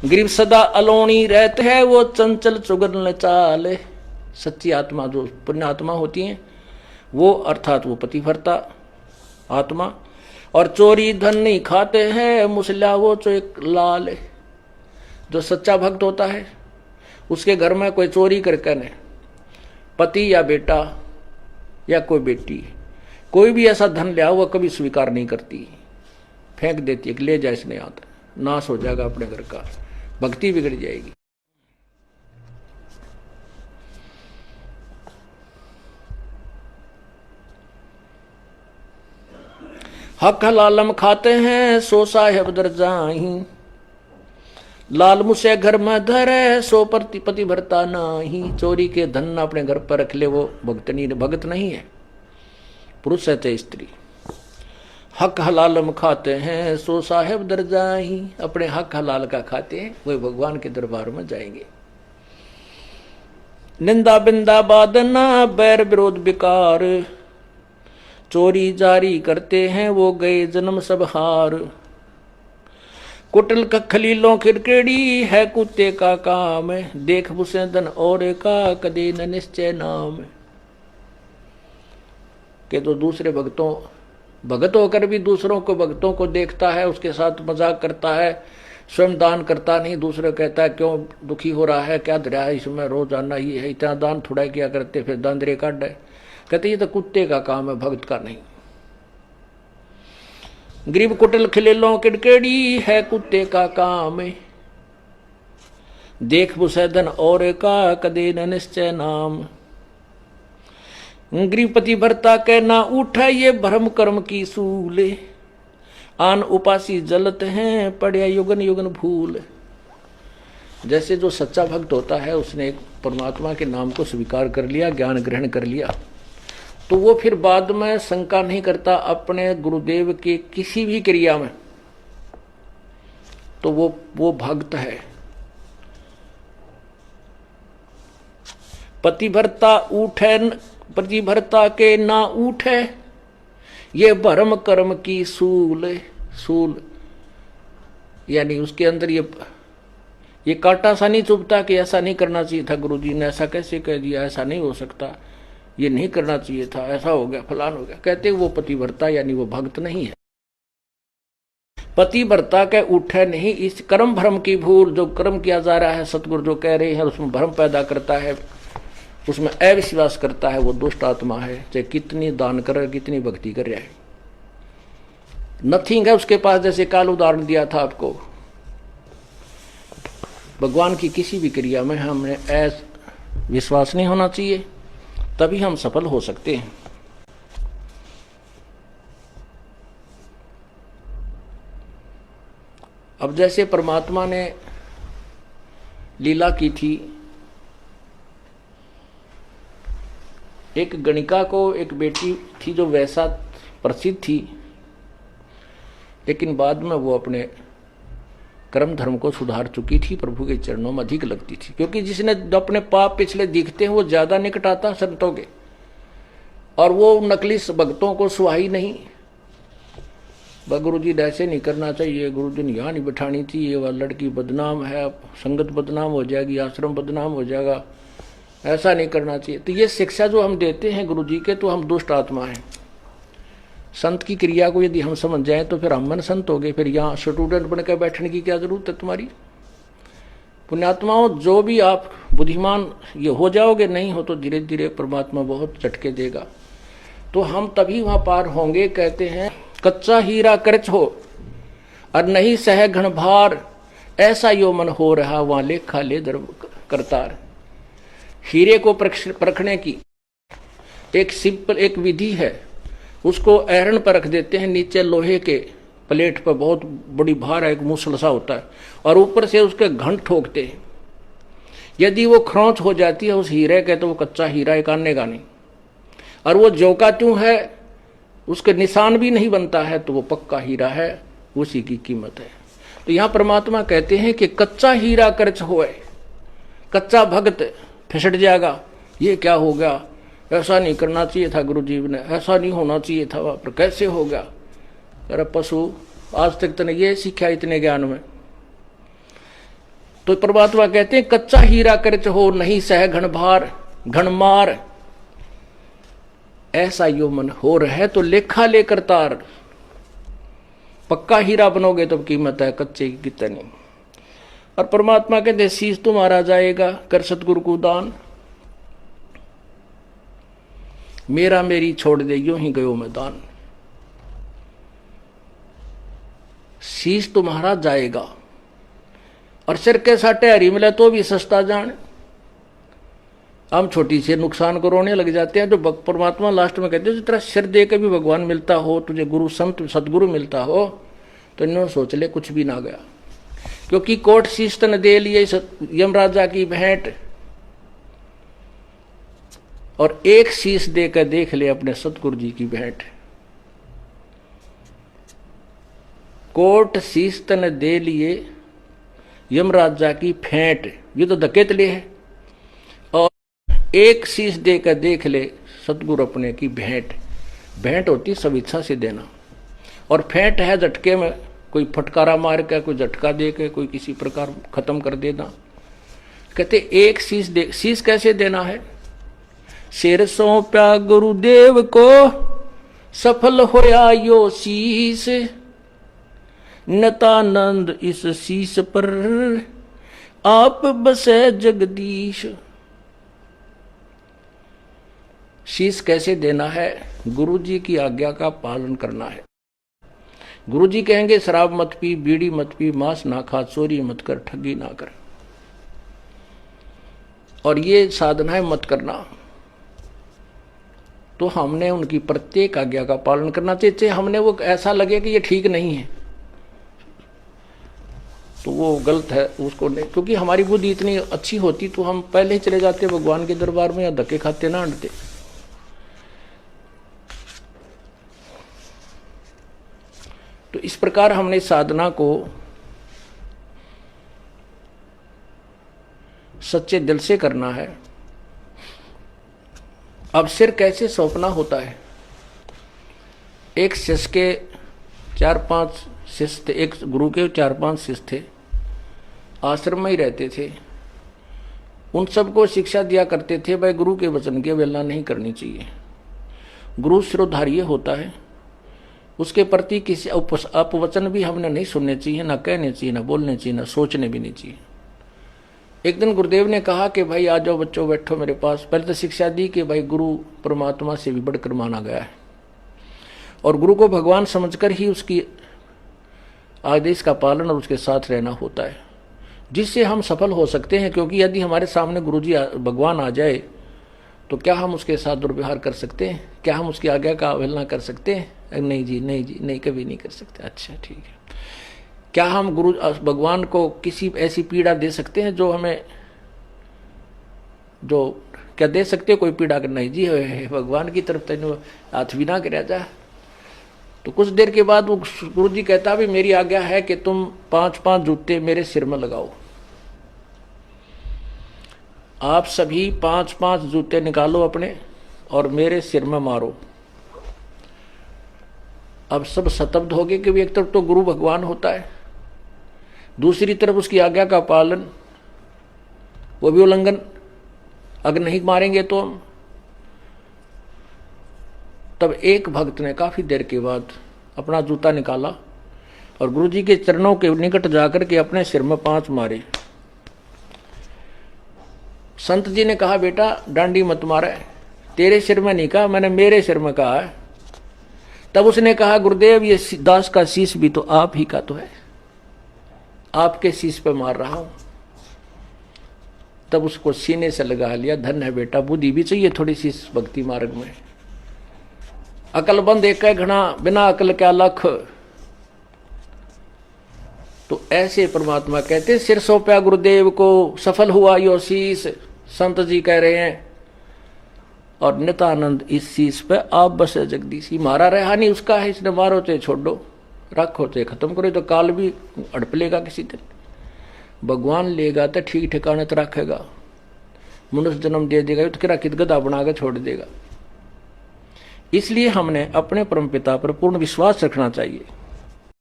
गरीब सदा अलोनी रहते हैं, वो चंचल चुगल चाले। सच्ची आत्मा जो पुण्य आत्मा होती हैं वो, अर्थात वो पतिव्रता आत्मा, और चोरी धन नहीं खाते हैं, मुसला वो जो एक लाल। जो सच्चा भक्त होता है उसके घर में कोई चोरी करके नहीं, पति या बेटा या कोई बेटी, कोई भी ऐसा धन लिया वो कभी स्वीकार नहीं करती, फेंक देती है कि ले जा, इसने आता, नाश हो जाएगा अपने घर का, भक्ति बिगड़ जाएगी। हक हलालम खाते हैं, सो साहेब दर जाही, लाल मुसे घर में धरे, सो पति भरता नाही। चोरी के धन अपने घर पर रख ले वो भगत नहीं है, पुरुष है चाहे स्त्री। हक हलालम खाते हैं, सो साहेब दर जाही, अपने हक हलाल का खाते हैं वही भगवान के दरबार में जाएंगे। निंदा बिंदा बादना, बैर विरोध बिकार, चोरी जारी करते हैं वो गए जन्म सब हार। कुटल का खलीलों खिड़केड़ी, है कुत्ते का काम, देख बुसे धन और का कदे न निश्चय नाम। के तो दूसरे भगत होकर भी दूसरों को भक्तों को देखता है, उसके साथ मजाक करता है, स्वयं दान करता नहीं, दूसरे कहता है क्यों दुखी हो रहा है, क्या दरिया है इसमें, रोजाना ही है, इतना दान थोड़ा किया करते, फिर दांदरे काट है। कहते ये तो कुत्ते का काम है, भक्त का नहीं। गरीब कुटिल खिलेलों किड़केड़ी, है कुत्ते का काम, देख बुसैदन और का कदे न निश्चय नाम। गृहपति भरता के ना उठा, ये भ्रम कर्म की सूले, आन उपासी जलत हैं, पड़े युगन युगन भूल। जैसे जो सच्चा भक्त होता है उसने एक परमात्मा के नाम को स्वीकार कर लिया, ज्ञान ग्रहण कर लिया, तो वो फिर बाद में शंका नहीं करता अपने गुरुदेव के किसी भी क्रिया में, तो वो भक्त है। पतिव्रता उठे, पतिव्रता के ना उठे, ये भरम कर्म की सूल, यानी उसके अंदर ये कांटा सा नहीं चुभता कि ऐसा नहीं करना चाहिए था, गुरुजी ने ऐसा कैसे कह दिया, ऐसा नहीं हो सकता, ये नहीं करना चाहिए था, ऐसा हो गया, फलान हो गया। कहते वो पतिव्रता यानी वो भक्त नहीं है। पतिव्रता के उठे नहीं, इस कर्म भ्रम की भूल, जो कर्म किया जा रहा है सतगुरु जो कह रहे हैं उसमें भ्रम पैदा करता है, उसमें अविश्वास करता है, वो दुष्ट आत्मा है, चाहे कितनी दान कर, कितनी भक्ति कर रहा है, नथिंग है उसके पास। जैसे काल उदाहरण दिया था आपको, भगवान की किसी भी क्रिया में हमें विश्वास नहीं होना चाहिए, तभी हम सफल हो सकते हैं। अब जैसे परमात्मा ने लीला की थी, एक गणिका को एक बेटी थी जो वैसा प्रसिद्ध थी, लेकिन बाद में वो अपने कर्म धर्म को सुधार चुकी थी, प्रभु के चरणों में अधिक लगती थी, क्योंकि जिसने अपने पाप पिछले दिखते हैं वो ज्यादा निकट आता संतों के, और वो नकली भक्तों को सुहाई नहीं। गुरु जी ऐसे नहीं करना चाहिए, गुरु जी ने यहाँ नहीं बिठानी थी, ये वह लड़की बदनाम है, संगत बदनाम हो जाएगी, आश्रम बदनाम हो जाएगा, ऐसा नहीं करना चाहिए। तो ये शिक्षा जो हम देते हैं गुरु जी के, तो हम दुष्ट आत्मा हैं। संत की क्रिया को यदि हम समझ जाएं तो फिर हम मन संत हो गए, फिर यहाँ स्टूडेंट बनकर बैठने की क्या जरूरत है तुम्हारी। पुण्यात्माओं, जो भी आप बुद्धिमान ये हो जाओगे, नहीं हो तो धीरे धीरे परमात्मा बहुत झटके देगा, तो हम तभी वहां पार होंगे। कहते हैं कच्चा हीरा कर्च हो और नहीं सह घन भार, ऐसा यो मन हो रहा वहां लेखा ले दर करतार। हीरे को परखने की एक सिंपल एक विधि है, उसको ऐरन पर रख देते हैं, नीचे लोहे के प्लेट पर बहुत बड़ी भार है, एक मूसल सा होता है, और ऊपर से उसके घंट ठोकते हैं। यदि वो खरोंच हो जाती है उस हीरे के, तो वो कच्चा हीरा एक आनेगा नहीं, और वो ज्यों त्यों है, उसके निशान भी नहीं बनता है, तो वो पक्का हीरा है, उसी की कीमत है। तो यहाँ परमात्मा कहते हैं कि कच्चा हीरा कर्च होए, कच्चा भक्त फिसट जाएगा। ये क्या हो गया, ऐसा नहीं करना चाहिए था गुरु जी ने, ऐसा नहीं होना चाहिए था, वहाँ पर कैसे हो गया। अरे पशु, आज तक तने ये सीखा इतने ज्ञान में तो परमात्मा कहते हैं कच्चा हीरा करच हो नहीं सह घन भार घन मार, ऐसा यो मन हो रहे तो लेखा लेकर तार। पक्का हीरा बनोगे तो कीमत है, कच्चे की कितनी। और परमात्मा कहते शीश तुम्हारा जाएगा कर सतगुरु को दान, मेरा मेरी छोड़ दे यूं ही गयो मैदान। शीश तुम्हारा जाएगा और सिर के साटे हरी मिले तो भी सस्ता जान। हम छोटी से नुकसान को रोने लग जाते हैं। जो परमात्मा लास्ट में कहते हैं तेरा सिर दे के भी भगवान मिलता हो, तुझे गुरु संत सदगुरु मिलता हो, तो इन्होंने सोच ले कुछ भी ना गया। क्योंकि कोट शीश तन दे लिए यमराजा की भेंट, और एक शीश देकर देख ले अपने सतगुरु जी की भेंट। कोट शीश तन दे लिए यमराजा की फेंट, ये तो धकेत ले है। और एक शीश देकर देख ले सतगुरु अपने की भेंट। भेंट होती सब इच्छा से देना, और फेंट है झटके में, कोई फटकारा मार के, कोई झटका दे के, कोई किसी प्रकार खत्म कर देना। कहते एक शीश दे। शीश कैसे देना है? सिर सौंप्या गुरुदेव को सफल होया यो शीश, नतानंद इस शीश पर आप बसे जगदीश। शीश कैसे देना है? गुरु जी की आज्ञा का पालन करना है। गुरु जी कहेंगे शराब मत पी, बीड़ी मत पी, मांस ना खा, चोरी मत कर, ठगी ना कर, और ये साधनाएं मत करना। तो हमने उनकी प्रत्येक आज्ञा का पालन करना चाहिए। हमने वो ऐसा लगे कि ये ठीक नहीं है तो वो गलत है, उसको नहीं। क्योंकि हमारी बुद्धि इतनी अच्छी होती तो हम पहले ही चले जाते भगवान के दरबार में, या धक्के खाते ना हटते। तो इस प्रकार हमने साधना को सच्चे दिल से करना है। अब सिर कैसे सौंपना होता है? एक शिष्य के 4-5 शिष्य थे, एक गुरु के 4-5 शिष्य थे, आश्रम में ही रहते थे। उन सबको शिक्षा दिया करते थे भाई गुरु के वचन की अवहेलना नहीं करनी चाहिए। गुरु शिरोधार्य होता है, उसके प्रति किसी अपवचन भी हमने नहीं सुनने चाहिए, ना कहने चाहिए, ना बोलने चाहिए, ना सोचने भी नहीं चाहिए। एक दिन गुरुदेव ने कहा कि भाई आ जाओ बच्चों, बैठो मेरे पास। पहले तो शिक्षा दी कि भाई गुरु परमात्मा से भी बढ़कर माना गया है, और गुरु को भगवान समझकर ही उसकी आदेश का पालन और उसके साथ रहना होता है, जिससे हम सफल हो सकते हैं। क्योंकि यदि हमारे सामने गुरु जी भगवान आ जाए तो क्या हम उसके साथ दुर्व्यवहार कर सकते हैं? क्या हम उसकी आज्ञा का अवहेलना कर सकते हैं? नहीं जी, नहीं जी, नहीं, कभी नहीं कर सकते। अच्छा ठीक है। क्या हम गुरु भगवान को किसी ऐसी पीड़ा दे सकते हैं जो हमें, जो क्या दे सकते कोई पीड़ा? नहीं जी, भगवान की तरफ तेन हाथ भी ना कर जा। तो कुछ देर के बाद वो गुरु जी कहता भी मेरी आज्ञा है कि तुम 5-5 जूते मेरे सिर में लगाओ। आप सभी 5-5 जूते निकालो अपने और मेरे सिर में मारो। अब सब स्तब्ध हो गए कि एक तरफ तो गुरु भगवान होता है, दूसरी तरफ उसकी आज्ञा का पालन, वो भी उल्लंघन। अगर नहीं मारेंगे तो हम। तब एक भक्त ने काफी देर के बाद अपना जूता निकाला और गुरु जी के चरणों के निकट जाकर के अपने सिर में 5 मारे। संत जी ने कहा बेटा डांडी मत मारे, तेरे सिर में नहीं कहा, मैंने मेरे सिर में कहा है। तब उसने कहा गुरुदेव ये दास का शीश भी तो आप ही का तो है, आपके शीश पे मार रहा हूं। तब उसको सीने से लगा लिया। धन्य है बेटा, बुद्धि भी चाहिए थोड़ी सी इस भक्ति मार्ग में। अकलबंद एक घना, बिना अकल क्या लख। तो ऐसे परमात्मा कहते सिर सौंपया गुरुदेव को सफल हुआ यो शीश। संत जी कह रहे हैं और नितानंद इस शीश पे आप बसे जगदीश। मारा रहा नहीं उसका है, इसने मारो चाहे छोड़ो, रखो चाहे खत्म करो, तो काल भी अड़प लेगा किसी दिन। भगवान लेगा तो ठीक ठिकाने तो रखेगा, मनुष्य जन्म दे देगा तो किरा कित गधा बना के छोड़ देगा। इसलिए हमने अपने परमपिता पर पूर्ण विश्वास रखना चाहिए।